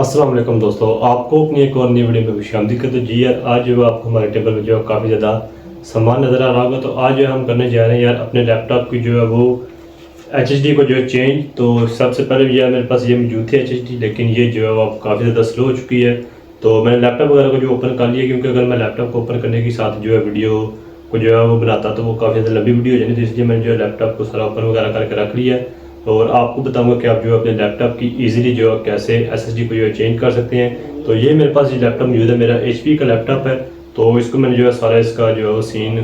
अस्सलाम वालेकुम दोस्तों, आपको अपनी एक और नई वीडियो में खुशामदीद करते जी यार। आज जो आपको हमारे टेबल पे जो है काफ़ी ज़्यादा सामान नज़र आ रहा होगा। तो आज जो हम करने जा रहे हैं यार अपने लैपटॉप की जो है वो HSD को जो है चेंज। तो सबसे पहले यार मेरे पास ये मौजूद थी HSD, लेकिन ये जो है वो अब काफ़ी ज़्यादा स्लो हो चुकी है। तो मैंने लैपटॉप वगैरह को जो ओपन कर लिया, क्योंकि अगर मैं लैपटॉप को ओपन करने के साथ जो है वीडियो को जो है वो बनाता तो वो काफ़ी ज़्यादा लंबी वीडियो हो जानी। तो इसलिए मैंने जो है लैपटॉप को सारा ओपन वगैरह करके रख लिया है। और आपको बताऊंगा कि आप जो अपने लैपटॉप की इजीली जो है कैसे SSD को जो है चेंज कर सकते हैं। तो ये मेरे पास ये लैपटॉप मौजूद है, मेरा HP का लैपटॉप है। तो इसको मैंने जो है सारा इसका जो है वो सीन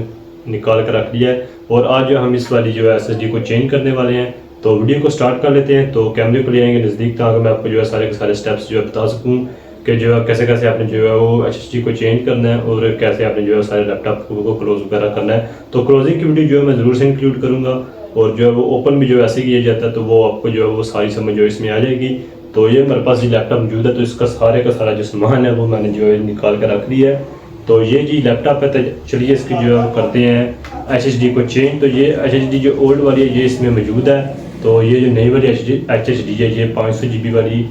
निकाल कर रख लिया है। और आज जो हम इस वाली जो है SSD को चेंज करने वाले हैं। तो वीडियो को स्टार्ट कर लेते हैं। तो कैमरे को ले आएंगे नज़दीक, ताकि मैं आपको जो है सारे के सारे स्टेप्स जो है बता सकूँ कि जो है कैसे कैसे आपने जो है वो HSD को चेंज करना है और कैसे आपने जो है सारे लैपटॉप को क्लोज वगैरह करना है। तो क्लोजिंग की वीडियो जो है मैं ज़रूर से इंक्लूड करूँगा, और जो है वो ओपन भी जो ऐसे किया जाता है तो वो आपको जो है वो सारी समझ जो इसमें आ जाएगी। तो ये मेरे पास ये लैपटॉप मौजूद है, तो इसका सारे का सारा जो सामान है वो मैंने जो है निकाल कर रख लिया है। तो ये जी लैपटॉप है। तो चलिए इसकी जो है करते हैं HSD को चेंज। तो ये HSD जो ओल्ड वाली है ये इसमें मौजूद है। तो ये जो नई वाली HSD है ये 500 GB वाली,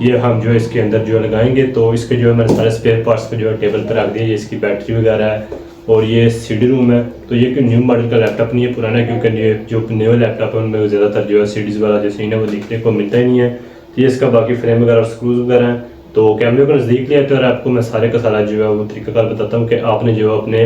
ये हम जो है इसके अंदर जो है लगाएंगे। तो इसके जो है मैंने सारे स्पेयर पार्ट्स को जो है टेबल पर रख दिया। ये इसकी बैटरी वगैरह है और ये CD रूम है। तो ये कोई न्यू मॉडल का लैपटॉप नहीं है, पुराना है, क्योंकि ये जो न्यू लैपटॉप है उनमें ज़्यादातर जो है CDs वाला जो सीन है वो देखने को मिलता ही नहीं है। तो ये इसका बाकी फ्रेम वगैरह और स्क्रूज वगैरह हैं। तो कैमरे को नज़दीक लिया तो और आपको मैं सारे का सारा जो है वो तरीकाकार बताता हूँ कि आपने जो अपने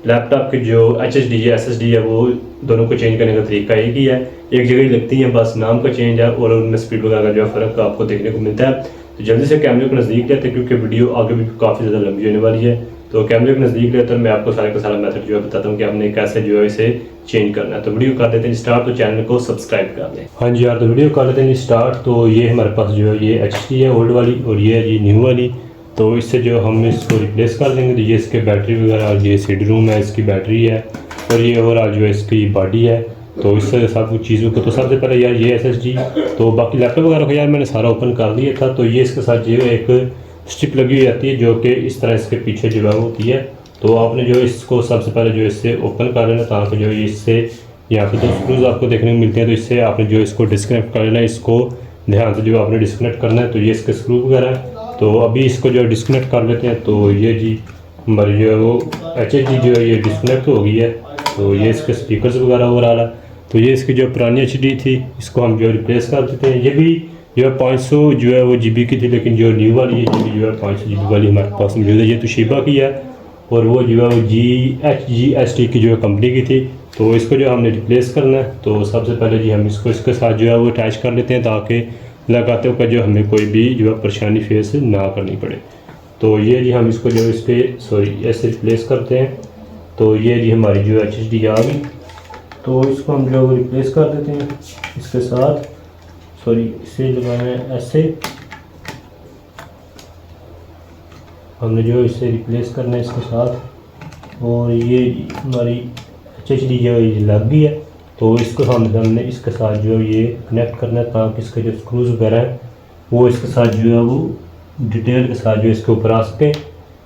लैपटॉप की जो HSD है SSD है वो दोनों को चेंज करने का तरीका एक ही है। एक जगह ही लगती है, बस नाम का चेंज है और उनमें स्पीड वगैरह का जो है फ़र्क आपको देखने को मिलता है। तो जल्दी से कैमरे को नज़दीक लेते हैं, क्योंकि वीडियो आगे भी काफ़ी ज़्यादा लंबी होने वाली है। तो कैमरे को नज़दीक लेते हैं, मैं आपको सारे का सारा मेथड जो है बताता हूँ कि आपने कैसे जो है इसे चेंज करना है। तो वीडियो कर देते हैं स्टार्ट। तो चैनल को सब्सक्राइब कर दें। हाँ जी यार, तो वीडियो कर लेते हैं स्टार्ट। तो ये हमारे पास जो है ये HSD है ओल्ड वाली, और ये है ये न्यू वाली। तो इससे जो हम इसको रिप्लेस कर देंगे। तो ये इसके बैटरी वगैरह और ये CD रूम है, इसकी बैटरी है, और ये ओवरऑल जो है इसकी बॉडी है। तो इससे सब कुछ चीज़ों को, तो सबसे पहले यार ये SSD, तो बाकी लैपटॉप वगैरह को यार मैंने सारा ओपन कर लिया था। तो ये इसके साथ जो एक स्ट्रिप लगी हुई आती है, जो कि इस तरह इसके पीछे जो है होती है। तो आपने जो इसको सबसे पहले जो इससे ओपन कर लेना, ताकि जो इससे यहाँ पे 2 स्क्रूज आपको देखने को मिलते हैं। तो इससे आपने जो इसको डिस्कनेक्ट कर लेना है, इसको ध्यान से जो आपने डिस्कनेक्ट करना है। तो ये इसके स्क्रू वगैरह है। तो अभी इसको जो डिस्कनेक्ट कर लेते हैं। तो ये जी हमारी जो है वो HSD जो है ये डिस्कनेक्ट हो गई है। तो ये इसके स्पीकर्स वगैरह हो रहा है। तो ये इसकी जो पुरानी HSD थी इसको हम जो रिप्लेस कर देते हैं। ये भी जो है 500 जो है वो GB की थी, लेकिन जो न्यू वाली है ये जो है 500 GB वाली हमारे पास मौजूद है। ये तोशिबा की है, और वो जो है वो GHGST की जो है कंपनी की थी। तो इसको जो हमने रिप्लेस करना है। तो सबसे पहले जी हम इसको इसके साथ जो है वो अटैच कर लेते हैं, ताकि लगाते हुए जो हमें कोई भी जो है परेशानी फेस ना करनी पड़े। तो ये जी हम इसको जो इस पर ऐसे रिप्लेस करते हैं। तो ये जी हमारी जो HSD आ गई। तो इसको हम जो रिप्लेस कर देते हैं इसके साथ। इसे लगाना है ऐसे, हमने जो इसे रिप्लेस करना है इसके साथ। और ये हमारी HSD जो है ये लग गई है। तो इसको हमने इसके साथ जो ये कनेक्ट करना है, ताकि इसके जो स्क्रूज वगैरह हैं वो इसके साथ जो है वो डिटेल के साथ जो इसके ऊपर आ सकें।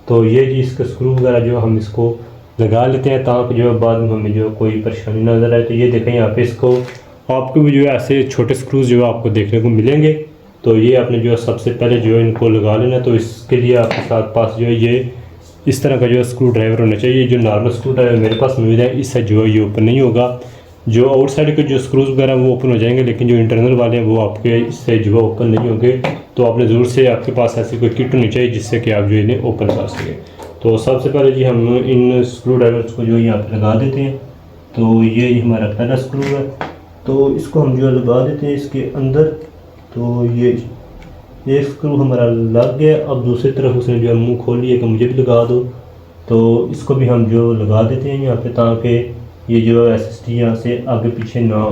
तो ये जी इसके स्क्रू वगैरह जो हम इसको लगा लेते हैं, ताकि जो है बाद में हमें जो कोई परेशानी ना नजर आए। तो ये देखें यहाँ पे इसको आपको भी जो है ऐसे छोटे स्क्रूज जो है आपको देखने को मिलेंगे। तो ये आपने जो है सबसे पहले जो है इनको लगा लेना। तो इसके लिए आपके साथ पास जो है ये इस तरह का जो है स्क्रू ड्राइवर होना चाहिए। जो नॉर्मल स्क्रू ड्राइवर मेरे पास मौजूद है, इससे जो है ये ओपन नहीं होगा। जो आउटसाइड के जो स्क्रूज वगैरह वो ओपन हो जाएंगे, लेकिन जो इंटरनल वाले हैं वो आपके इससे जो है ओपन नहीं होंगे। तो आपने ज़रूर से आपके पास ऐसी कोई किट होनी चाहिए जिससे कि आप जो इन्हें ओपन कर सकें। तो सबसे पहले जी हम इन स्क्रू ड्राइवर्स को जो यहाँ पर लगा देते हैं। तो ये हमारा पहला स्क्रू है। तो इसको हम जो है लगा देते हैं इसके अंदर। तो ये एक स्क्रू हमारा लग गया। अब दूसरी तरफ उसने जो है मुँह खोल लिया कि मुझे भी लगा दो। तो इसको भी हम जो लगा देते हैं यहाँ पे, ताकि ये जो SSD यहाँ से आगे पीछे ना हो।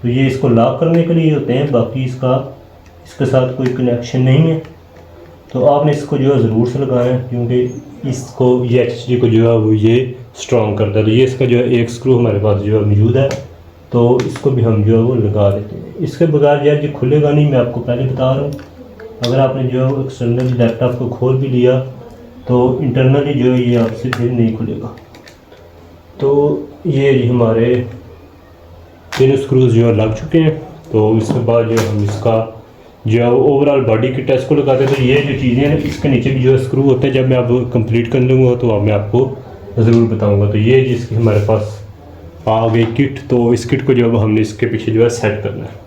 तो ये इसको लॉक करने के लिए होते हैं, बाकी इसके साथ कोई कनेक्शन नहीं है। तो आपने इसको जो है ज़रूर से लगाना है, क्योंकि इसको ये HSD को जो है वो ये स्ट्रॉन्ग करता है। तो ये इसका जो है एक स्क्रू हमारे पास जो है मौजूद है। तो इसको भी हम जो है वो लगा देते हैं। इसके बगैर यार ये खुलेगा नहीं, मैं आपको पहले बता रहा हूँ। अगर आपने जो है एक्सटर्नल लैपटॉप को खोल भी लिया तो इंटरनली जो है ये आपसे फिर नहीं खुलेगा। तो ये जी हमारे 3 स्क्रूज जो है लग चुके हैं। तो इसके बाद जो हम इसका जो है ओवरऑल बॉडी के टेस्ट को लगाते हैं। तो ये जो चीज़ें हैं इसके नीचे भी जो स्क्रू होते हैं, जब मैं अब कंप्लीट कर लूँगा तो अब मैं आपको ज़रूर बताऊँगा। तो ये जिसकी हमारे पास आ गई किट, तो इस किट को जो अब हमने इसके पीछे जो है सेट करना है।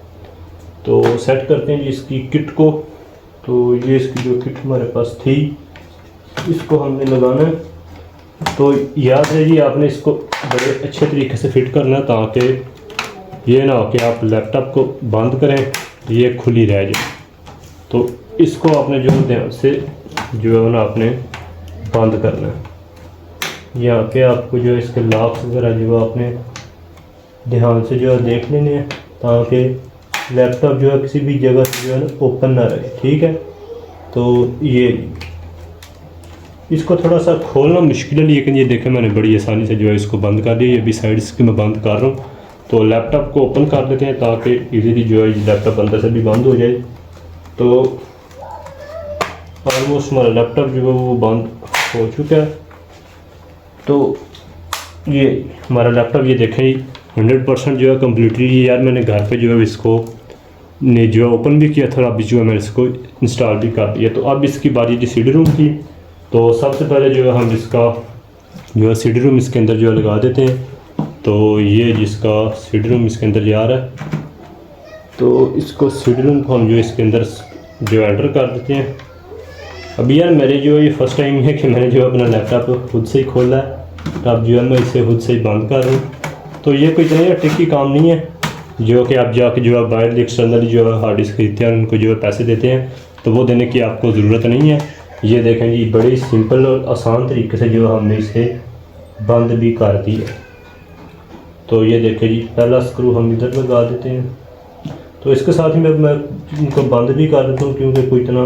तो सेट करते हैं जी इसकी किट को। तो ये इसकी जो किट हमारे पास थी इसको हमने लगाना है। तो याद है जी आपने इसको बड़े अच्छे तरीके से फिट करना है, ताकि ये ना हो कि आप लैपटॉप को बंद करें ये खुली रह जाए। तो इसको आपने जो ध्यान से जो है ना आपने बंद करना है। यहाँ पे आपको जो है इसके लॉक्स वगैरह जो है आपने ध्यान से जो है देख लेने हैं, ताकि लैपटॉप जो है किसी भी जगह से जो है ना ओपन ना रहे। ठीक है, तो ये इसको थोड़ा सा खोलना मुश्किल है, लेकिन ये देखें मैंने बड़ी आसानी से जो है इसको बंद कर दिया। ये भी साइड से मैं बंद कर रहा हूँ। तो लैपटॉप को ओपन कर देते हैं ताकि इजीली जो है लैपटॉप अंदर से भी बंद हो जाए। तो ऑलमोस्ट हमारा लैपटॉप जो है वो बंद हो चुका है। तो ये हमारा लैपटॉप ये देखें 100% जो है कम्प्लीटली यार मैंने घर पे जो है इसको ने जो है ओपन भी किया था और अभी जो है मैंने इसको इंस्टॉल भी कर दिया। तो अब इसकी बारी थी सीडी रूम की। तो सबसे पहले जो है हम इसका जो है सीडी रूम इसके अंदर जो है लगा देते हैं। तो ये जिसका सीडी रूम इसके अंदर जा रहा है, तो इसको सीडी रूम को हम जो इसके अंदर जो एंटर कर देते हैं। अभी यार मेरे जो ये फर्स्ट टाइम है कि मैंने जो अपना लैपटॉप खुद से ही खोला है, तो अब जो है मैं इसे खुद से ही बंद कर रहा हूँ। तो ये कोई इतना ट्रिकी काम नहीं है जो कि आप जाके जो है बाहर एक्सटर्नली जो है हार्ड डिस्क खरीदते हैं और उनको जो है पैसे देते हैं, तो वो देने की आपको ज़रूरत नहीं है। ये देखें जी बड़ी सिंपल और आसान तरीके से जो हमने इसे बंद भी कर दी है। तो ये देखें जी पहला स्क्रू हम इधर लगा देते हैं। तो इसके साथ ही मैं इनको बंद भी कर देता हूँ, क्योंकि कोई इतना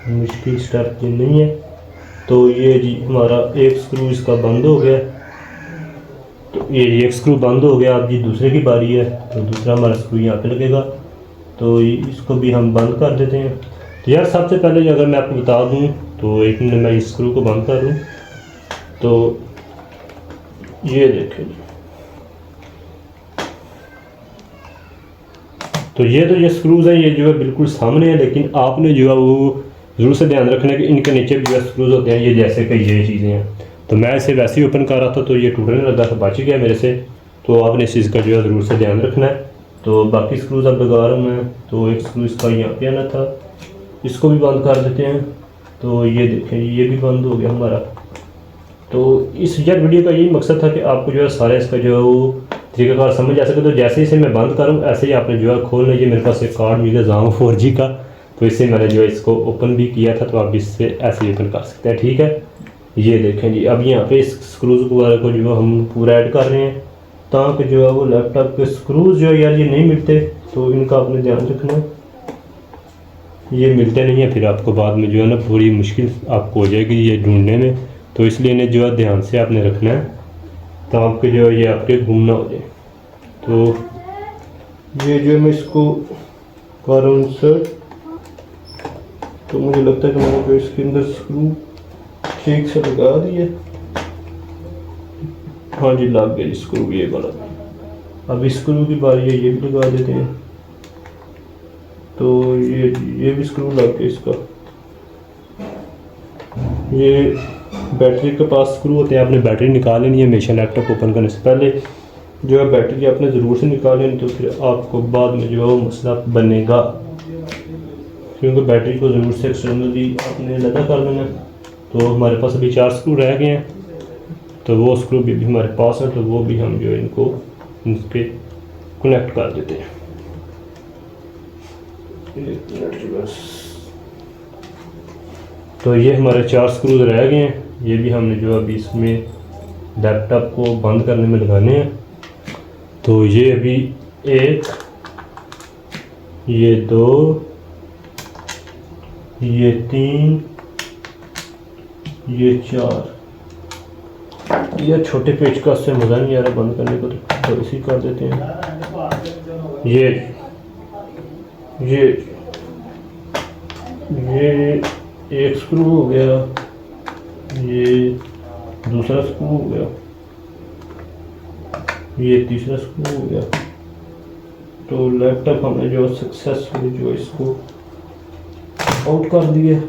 मुश्किल स्टेप ये नहीं है। तो ये जी हमारा एक स्क्रू इसका बंद हो गया। तो ये एक स्क्रू बंद हो गया। अब जी दूसरे की बारी है, तो दूसरा हमारा स्क्रू यहाँ पे लगेगा। तो इसको भी हम बंद कर देते हैं। तो यार सबसे पहले अगर मैं आपको बता दूँ, तो एक मिनट मैं इस स्क्रू को बंद कर दूँ। तो ये देखें, तो ये स्क्रूज हैं ये जो है बिल्कुल सामने है, लेकिन आपने जो है वो ज़रूर से ध्यान रखना है कि इनके नीचे भी जो स्क्रूज होते हैं, ये जैसे कि ये चीज़ें हैं। तो मैं इसे वैसे ही ओपन कर रहा था तो ये टूटने लगा था, बच गया मेरे से। तो आपने इस चीज़ का जो है ज़रूर से ध्यान रखना है। तो बाकी स्क्रूज अब लगा रहा हूँ मैं। तो एक स्क्रू इसका यहाँ पे आना था, इसको भी बंद कर देते हैं। तो ये देखें ये भी बंद हो गया हमारा। तो इस यार वीडियो का यही मकसद था कि आपको जो है सारा इसका जो है वो तरीकाकार समझ आ सके। तो जैसे इसे मैं बंद करूँ ऐसे ही आपने जो है खोल लीजिए। मेरे पास एक कार्ड मिला जामा 4G का, तो इससे मैंने जो है इसको ओपन भी किया था। तो आप इससे ऐसे ही ओपन कर सकते हैं। ठीक है, ये देखें जी अब यहाँ पे इस स्क्रूज वगैरह को जो है हम पूरा ऐड कर रहे हैं, ताकि जो है वो लैपटॉप के स्क्रूज जो है यार ये नहीं मिलते, तो इनका आपने ध्यान रखना है। ये मिलते नहीं है, फिर आपको बाद में जो है ना पूरी मुश्किल आपको हो जाएगी ये ढूंढने में। तो इसलिए इन्हें जो है ध्यान से आपने रखना है, ताकि जो है ये आपके गुम ना हो जाए। तो ये जो मैं इसको कर रहा हूँ इंसर्ट। तो मुझे लगता है कि मैंने जो इसके अंदर स्क्रू ठीक से लगा दिए। हाँ जी लग गया स्क्रू ये वाला। अब स्क्रू की बारी है, ये भी लगा देते हैं। तो ये भी स्क्रू लग गया इसका। ये बैटरी के पास स्क्रू होते हैं, आपने बैटरी निकाल लेनी है हमेशा लैपटॉप ओपन करने से पहले। जो है बैटरी आपने ज़रूर से निकाल लेनी, तो फिर आपको बाद में जो है वो मसला बनेगा, क्योंकि बैटरी को ज़रूर से एक्सटर्नली आपने लगा कर लेना। तो हमारे पास अभी 4 स्क्रू रह गए हैं, तो वो स्क्रू भी हमारे पास है, तो वो भी हम जो है इनको इनके कनेक्ट कर देते हैं। बस तो ये हमारे 4 स्क्रूज रह गए हैं, ये भी हमने जो अभी इसमें लैपटॉप को बंद करने में लगाने हैं। तो ये अभी 1, ये 2, ये 3, ये 4। ये छोटे पेचकस से मज़ा नहीं आ रहा बंद करने को, तो इसी कर देते हैं। ये एक स्क्रू हो गया, ये दूसरा स्क्रू हो गया, ये तीसरा स्क्रू हो गया। तो लैपटॉप हमने जो सक्सेसफुली जो इसको आउट कर दिए।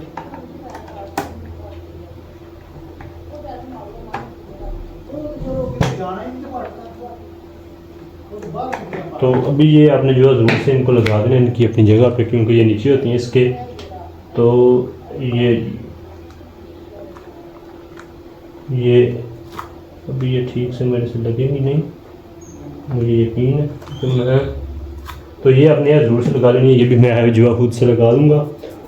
तो अभी ये आपने जो है ज़रूर से इनको लगा देना इनकी अपनी जगह पे, क्योंकि ये नीचे होती हैं इसके। तो ये अभी ये ठीक से मेरे से लगेंगी नहीं, मुझे यकीन है कि मैं, तो ये अपने यहाँ ज़रूर से लगा लेनी है। ये भी मैं जो है खुद से लगा दूँगा।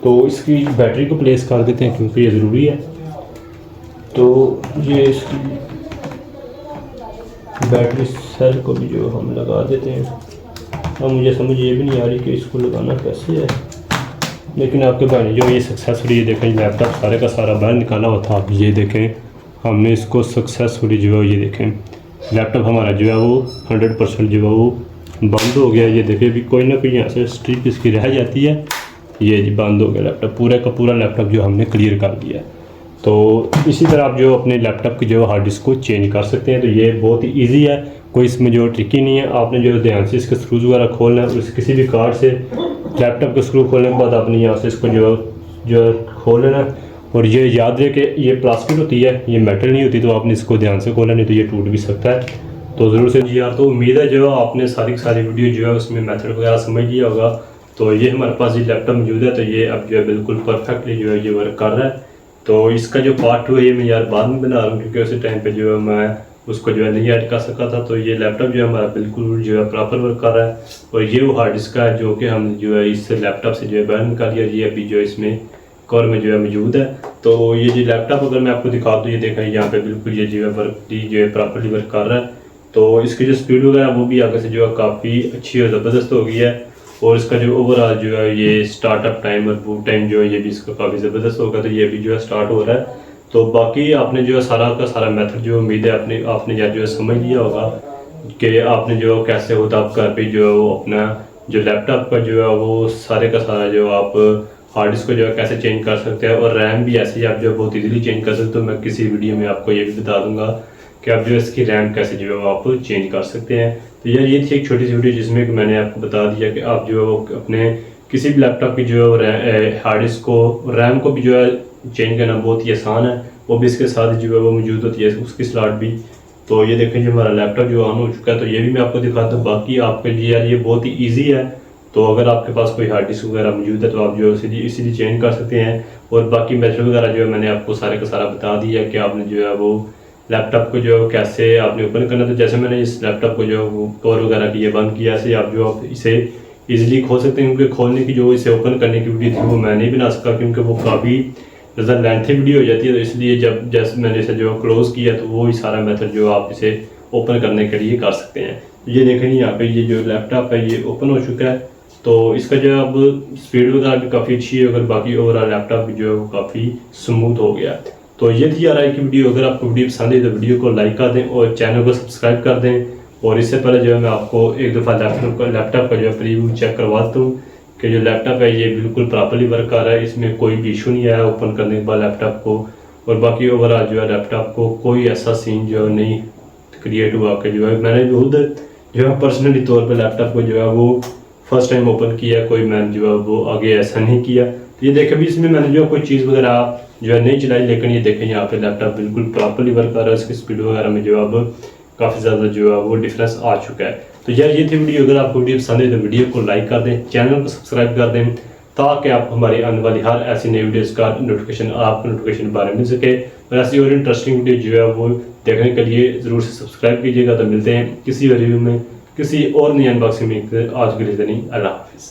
तो इसकी बैटरी को प्लेस कर देते हैं क्योंकि ये ज़रूरी है। तो ये इसकी बैटरी सेल को भी जो हम लगा देते हैं। अब मुझे समझ ये भी नहीं आ रही कि इसको लगाना कैसे है, लेकिन आपके भाई ने जो ये सक्सेसफुली, ये देखें लैपटॉप सारे का सारा बाहर निकाला हुआ था। आप ये देखें हमने इसको सक्सेसफुली जो है, ये देखें लैपटॉप हमारा जो है वो 100% जो है वो बंद हो गया। ये देखिए अभी कोई ना कोई यहाँ से स्ट्रिप इसकी रह जाती है। ये जी बंद हो गया लैपटॉप, पूरा का पूरा लैपटॉप जो हमने क्लियर कर दिया। तो इसी तरह आप जो अपने लैपटॉप की जो हार्ड डिस्क को चेंज कर सकते हैं। तो ये बहुत ही ईजी है, कोई इसमें जो ट्रिकी नहीं है। आपने जो ध्यान से इसके स्क्रूज वगैरह खोलना है, उस किसी भी कार्ड से लैपटॉप के स्क्रू खोलने के बाद आपने यहाँ से इसको जो खोल लेना। और ये याद रहे कि ये प्लास्टिक होती है, ये मेटल नहीं होती। तो आपने इसको ध्यान से खोला, नहीं तो ये टूट भी सकता है। तो ज़रूर से जी यार, तो उम्मीद है जो आपने सारी वीडियो जो है उसमें मेथड वगैरह समझ लिया होगा। तो ये हमारे पास ये लैपटॉप मौजूद है, तो ये अब जो है बिल्कुल परफेक्टली जो है ये वर्क कर रहा है। तो इसका जो पार्ट 2 है ये मैं यार बाद में बना रहा हूँ, क्योंकि उसी टाइम पे जो है मैं उसको जो है नहीं ऐड कर सका था। तो ये लैपटॉप जो है हमारा बिल्कुल जो है प्रॉपर वर्क कर रहा है। और ये वो हार्ड डिस्क है जो कि हम जो है इस लैपटॉप से जो है बाहर निकाल लिया। ये अभी जो है इसमें कवर में जो है मौजूद है। तो ये जो लैपटॉप अगर मैं आपको दिखा दूँ, ये देखें यहाँ पे बिल्कुल ये जो है प्रॉपरली वर्क कर रहा है। तो इसकी जो स्पीड वगैरह वो भी आगे से जो है काफ़ी अच्छी और ज़बरदस्त हो गई है। और इसका जो ओवरऑल जो है ये स्टार्टअप टाइम और बूट टाइम जो है ये भी इसका काफ़ी ज़बरदस्त होगा। तो ये भी जो है स्टार्ट हो रहा है। तो बाकी आपने जो है सारा का सारा मेथड जो उम्मीद है आपने यार जो है समझ लिया होगा कि आपने जो कैसे होता आप घर पे जो है वो अपना जो लैपटॉप का जो है वो सारे का सारा जो आप हार्ड डिस्क को जो है कैसे चेंज कर सकते हैं। और रैम भी ऐसे ही आप जो है बहुत ईजिली चेंज कर सकते हो। तो मैं किसी वीडियो में आपको ये भी बता दूंगा कि आप जो है इसकी रैम कैसे जो है आप चेंज कर सकते हैं। तो यार ये थी एक छोटी सी वीडियो जिसमें कि मैंने आपको बता दिया कि आप जो अपने किसी भी लैपटॉप की जो है हार्ड डिस्क को, रैम को भी जो है चेंज करना बहुत ही आसान है। वो भी इसके साथ जो है वो मौजूद होती है उसकी स्लॉट भी। तो ये देखें जो हमारा लैपटॉप जो ऑन हो चुका है। तो ये भी मैं आपको दिखाता हूँ। बाकी आपके लिए यार ये बहुत ही ईजी है। तो अगर आपके पास कोई हार्ड डिस्क वगैरह मौजूद है तो आप जो है इसीलिए चेंज कर सकते हैं। और बाकी मेथड वगैरह जो है मैंने आपको सारे का सारा बता दिया कि आपने जो है वो लैपटॉप को जो कैसे आपने ओपन करना। तो जैसे मैंने इस लैपटॉप को जो कवर वगैरह किए बंद किया, ऐसे आप जो आप इसे ईजिली खोल सकते हैं। क्योंकि खोलने की जो इसे ओपन करने की वीडियो थी वो मैं नहीं बना सका, क्योंकि वो काफ़ी ज़्यादा लेंथी वीडियो हो जाती है। तो इसलिए जब जैसे मैंने इसे जो क्लोज़ किया तो वो ही सारा मेथड जो आप इसे ओपन करने के लिए कर सकते हैं। ये देखें यहाँ पे ये जो लैपटॉप है ये ओपन हो चुका है। तो इसका जो अब स्पीड वगैरह भी काफ़ी अच्छी है। अगर बाकी ओवरऑल लैपटॉप भी जो है वो काफ़ी स्मूथ हो गया। तो ये थी यार की वीडियो। अगर आपको वीडियो पसंद है तो वीडियो को लाइक कर दें और चैनल को सब्सक्राइब कर दें। और इससे पहले जो है मैं आपको एक दफ़ा लैपटॉप का जो है प्रीव्यू चेक करवाता हूँ कि जो लैपटॉप है ये बिल्कुल प्रॉपर्ली वर्क कर रहा है। इसमें कोई भी इशू नहीं आया ओपन करने के बाद लैपटॉप को। और बाकी ओवरऑल जो है लैपटॉप को कोई ऐसा सीन जो है नहीं क्रिएट हुआ कि जो है मैंने खुद जो है पर्सनली तौर पर लैपटॉप को जो है वो फर्स्ट टाइम ओपन किया, कोई मैंने जो है वो आगे ऐसा नहीं किया। तो ये देखें भी इसमें मैंने जो कोई चीज़ वगैरह जो है नहीं चलाई, लेकिन ये देखें यहाँ पे लैपटॉप बिल्कुल प्रॉपर्ली वर्क कर रहा है। इसकी स्पीड वगैरह में जो अब काफ़ी ज़्यादा जो है वो डिफरेंस आ चुका है। तो यार ये थी वीडियो। अगर आपको वीडियो पसंद है तो वीडियो को लाइक कर दें, चैनल को सब्सक्राइब कर दें, ताकि आप हमारी आने वाली हर ऐसी नई वीडियोज़ का नोटिफिकेशन बारे में मिल सके। और ऐसी और इंटरेस्टिंग वीडियो जो है वो देखने के लिए ज़रूर से सब्सक्राइब कीजिएगा। तो मिलते हैं किसी रिव्यू में किसी और नई अनबॉक्सिंग में। आज के लिए नहीं, अल्लाह हाफिज़।